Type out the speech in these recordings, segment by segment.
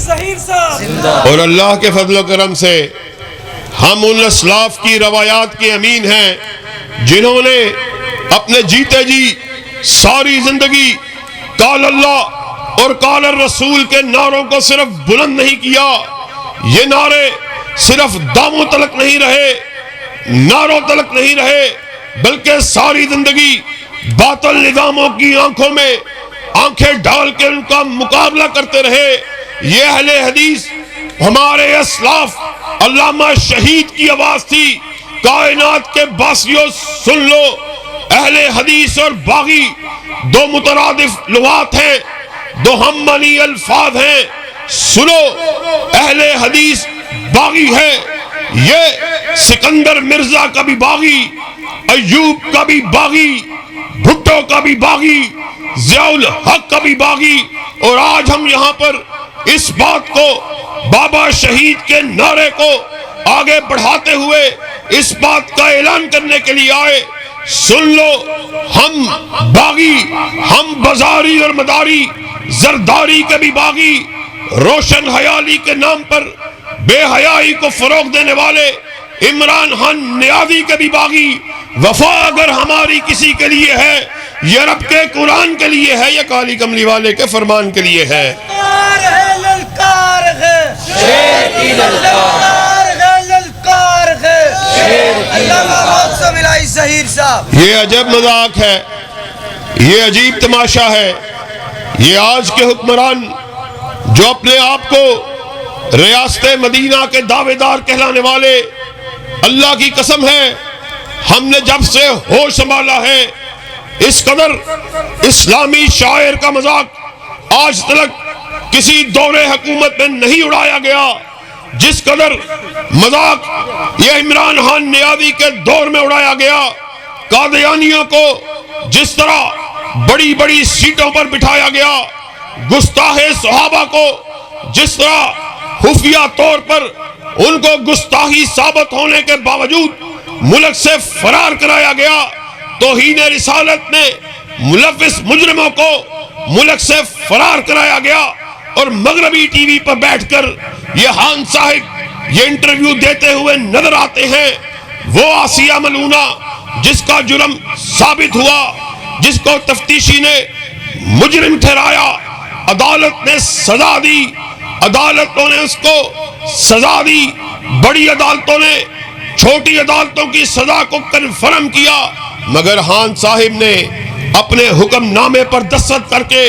ظہیر صاحب۔ اور اللہ کے فضل و کرم سے ہم ان اسلاف کی روایات کے امین ہیں جنہوں نے اپنے جیتے جی ساری زندگی قال اللہ اور قال الرسول کے نعروں کو صرف بلند نہیں کیا، یہ نعرے صرف داموں تلک نہیں رہے، نعروں تلک نہیں رہے، بلکہ ساری زندگی باطل نظاموں کی آنکھوں میں آنکھیں ڈال کے ان کا مقابلہ کرتے رہے۔ یہ اہل حدیث ہمارے اسلاف علامہ شہید کی آواز تھی، کائنات کے باسیوں سن لو، اہل حدیث اور باغی دو مترادف لغات ہیں، دو ہم معنی الفاظ ہیں، سنو اہل حدیث باغی ہے، یہ سکندر مرزا کا بھی باغی، ایوب کا بھی باغی، بھٹو کا بھی باغی، ضیاء الحق کا بھی باغی، اور آج ہم یہاں پر اس بات کو بابا شہید کے نعرے کو آگے بڑھاتے ہوئے اس بات کا اعلان کرنے کے لیے آئے، سن لو ہم باغی، ہم بازاری اور مداری زرداری کے بھی باغی، روشن حیالی کے نام پر بے حیائی کو فروغ دینے والے عمران خان نیازی کے بھی باغی، وفا اگر ہماری کسی کے لیے ہے یہ رب کے قرآن کے لیے ہے، یہ کالی کملی والے کے فرمان کے لیے ہے۔ للکار ہے شیر کی للکار ہے، للکار ہے علامہ محسن الہی ظہیر صاحب۔ یہ عجب مذاق ہے، یہ عجیب تماشا ہے، یہ آج کے حکمران جو اپنے آپ کو ریاست مدینہ کے دعوے دار کہلانے والے، اللہ کی قسم ہے ہم نے جب سے ہوش سنبھالا ہے اس قدر اسلامی شاعر کا مذاق آج تک کسی دور حکومت میں نہیں اڑایا گیا، جس قدر مذاق یہ عمران خان نیازی کے دور میں اڑایا گیا۔ قادیانیوں کو جس طرح بڑی بڑی سیٹوں پر بٹھایا گیا، گستاخ صحابہ کو جس طرح خفیہ طور پر ان کو گستاخی ثابت ہونے کے باوجود ملک سے فرار کرایا گیا، توہین رسالت میں ملوث مجرموں کو ملک سے فرار کرایا گیا، اور مغربی ٹی وی پر بیٹھ کر یہ خان صاحب یہ انٹرویو دیتے ہوئے نظر آتے ہیں۔ وہ آسیہ ملونہ جس کا جرم ثابت ہوا، جس کو تفتیشی نے مجرم ٹھہرایا، عدالت نے سزا دی، عدالتوں نے اس کو سزا دی، بڑی عدالتوں نے چھوٹی عدالتوں کی سزا کو کنفرم کیا، مگر خان صاحب نے اپنے حکم نامے پر دستخط کر کے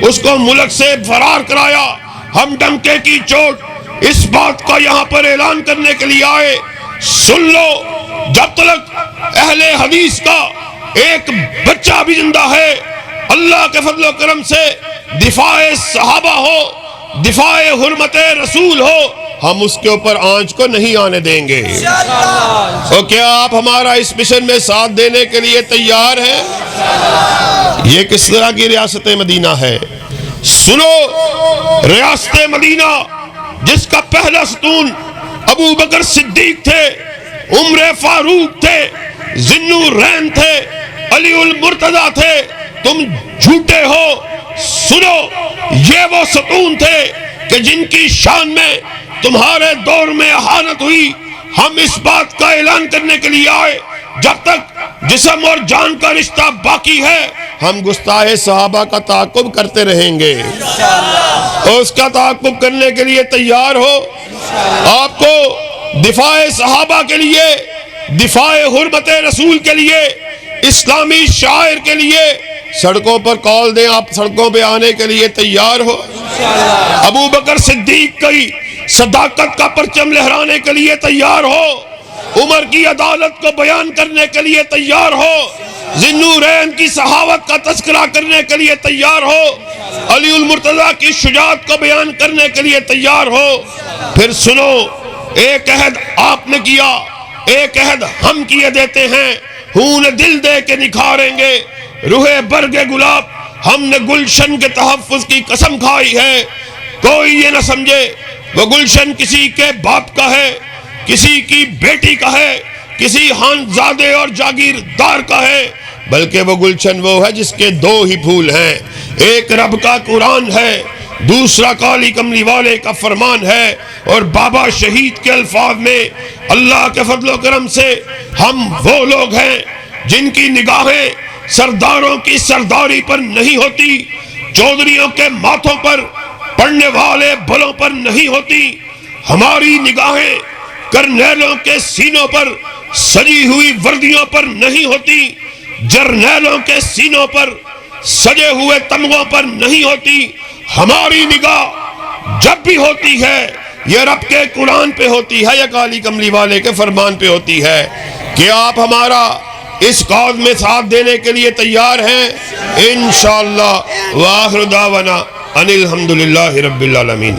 اس کو ملک سے فرار کرایا۔ ہم ڈنکے کی چوٹ اس بات کا یہاں پر اعلان کرنے کے لیے آئے، سن لو جب تک اہل حدیث کا ایک بچہ بھی زندہ ہے، اللہ کے فضل و کرم سے دفاع صحابہ ہو، دفاع حرمت رسول ہو، ہم اس کے اوپر آنچ کو نہیں آنے دیں گے۔ تو کیا آپ ہمارا اس مشن میں ساتھ دینے کے لیے تیار ہیں؟ یہ کس طرح کی ریاست مدینہ ہے؟ سنو، ریاست مدینہ جس کا پہلا ستون ابو بکر صدیق تھے، عمر فاروق تھے، ذوالنورین تھے، علی المرتضیٰ تھے، تم جھوٹے ہو۔ سنو، یہ وہ ستون تھے کہ جن کی شان میں تمہارے دور میں اہانت ہوئی۔ ہم اس بات کا اعلان کرنے کے لیے آئے، جب تک جسم اور جان کا رشتہ باقی ہے ہم گستاخ صحابہ کا تعاقب کرتے رہیں گے، اور اس کا تعاقب کرنے کے لیے تیار ہو؟ آپ کو دفاع صحابہ کے لیے، دفاع حرمت رسول کے لیے، اسلامی شاعر کے لیے سڑکوں پر کال دیں، آپ سڑکوں پہ آنے کے لیے تیار ہو؟ ابو بکر صدیق کی صداقت کا پرچم لہرانے کے لیے تیار ہو؟ عمر کی عدالت کو بیان کرنے کے لیے تیار ہو؟ ذوالنورین کی صحاوت کا تذکرہ کرنے کے لیے تیار ہو؟ علی المرتضیٰ کی شجاعت کو بیان کرنے کے لیے تیار ہو؟ پھر سنو، ایک عہد آپ نے کیا، ایک عہد ہم کیے دیتے ہیں، خون دل دے کے نکھاریں گے روح برگ گلاب۔ ہم نے گلشن کے تحفظ کی قسم کھائی ہے، کوئی یہ نہ سمجھے وہ گلشن کسی کے باپ کا ہے، کسی کی بیٹی کا ہے، کسی خانزادے اور جاگیردار کا ہے، بلکہ وہ گلشن وہ ہے جس کے دو ہی پھول ہیں، ایک رب کا قرآن ہے، دوسرا کالی کملی والے کا فرمان ہے، اور بابا شہید کے الفاظ میں اللہ کے فضل و کرم سے ہم وہ لوگ ہیں جن کی نگاہیں سرداروں کی سرداری پر نہیں ہوتی، چودھریوں کے ماتھوں پر پڑھنے والے بلوں پر نہیں ہوتی، ہماری نگاہیں کرنیلوں کے سینوں پر سجی ہوئی وردیوں پر نہیں ہوتی، جرنیلوں کے سینوں پر سجے ہوئے تمغوں پر نہیں ہوتی، ہماری نگاہ جب بھی ہوتی ہے یہ رب کے قرآن پہ ہوتی ہے یا کالی کملی والے کے فرمان پہ ہوتی ہے کہ آپ ہمارا اس کاز میں ساتھ دینے کے لیے تیار ہیں انشاءاللہ۔ وآخر دعوانا ان الحمدللہ رب العالمین۔